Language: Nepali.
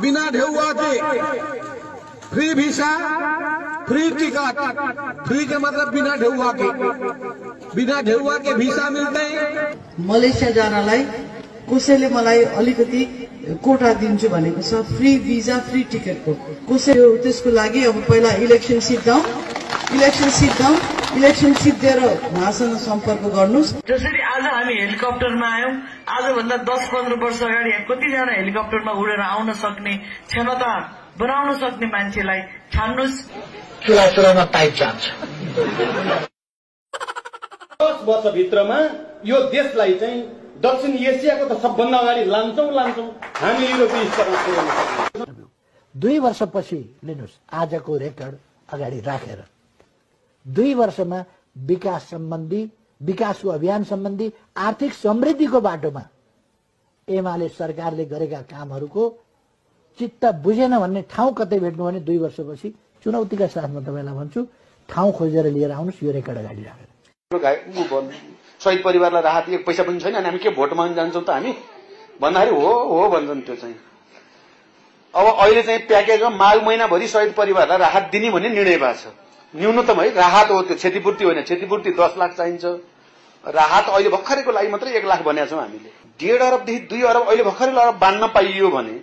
बिना ढेउआ के free visa, free ticket, free के मतलब बिना ढेउआ के वीसा मिलते हैं। मलेसिया जानलाई कसैले मलाई अलिकति कोटा दिन्छु भनेको छ, फ्री भिजा फ्री टिकटको। कसै त्यसको लागि अब पहिला election sit down, election sit दिएर उहाँसँग सम्पर्क गर्नुस्। जसरी आज हामी हेलिकप्टरमा आयौं, आजभन्दा 10-15 वर्ष अगाडि कतिजना हेलिकप्टरमा उडेर आउन सक्ने क्षमता बनाउन सक्ने मान्छेलाई छान्नुस्। चुलाचुलामा पाइप जान्छ। 10 वर्षभित्रमा यो देशलाई चाहिँ दक्षिण एसियाको त सबभन्दा अगाडि लान्छौं हामी युरोपीय स्तरमा पुर्याउन। 2 वर्षपछि लिनुस् आजको रेकर्ड अगाडि राखेर 2 वर्षमा विकासको अभियान सम्बन्धी आर्थिक समृद्धिको बाटोमा एमाले सरकारले गरेका कामहरूको चित्त बुझेन भन्ने ठाउँ कतै भेट्नु भने 2 वर्षपछि चुनौतीका साथमा तपाईलाई भन्छु, ठाउँ खोजेर लिएर आउनुस् यो रेकर्ड अगाडि राखेर। शहीद परिवारलाई राहत एक पैसा पनि छैन अनि हामी के भोट माग्न जान्छौं त हामी भन्दाखेरि हो भन्छन्। त्यो चाहिँ अब अहिले चाहिँ प्याकेजमा माघ महिनाभरि शहीद परिवारलाई राहत दिने भन्ने निर्णय भएको छ। न्यूनतम है राहत हो, त्यो क्षतिपूर्ति होइन। क्षतिपूर्ति 10 लाख चाहिन्छ, राहत अहिले भर्खरैको लागि मात्रै 1 लाख भनेका छौं हामीले। 1.5 अरबदेखि 2 अरब अहिले भर्खरै बाँड्न पाइयो भने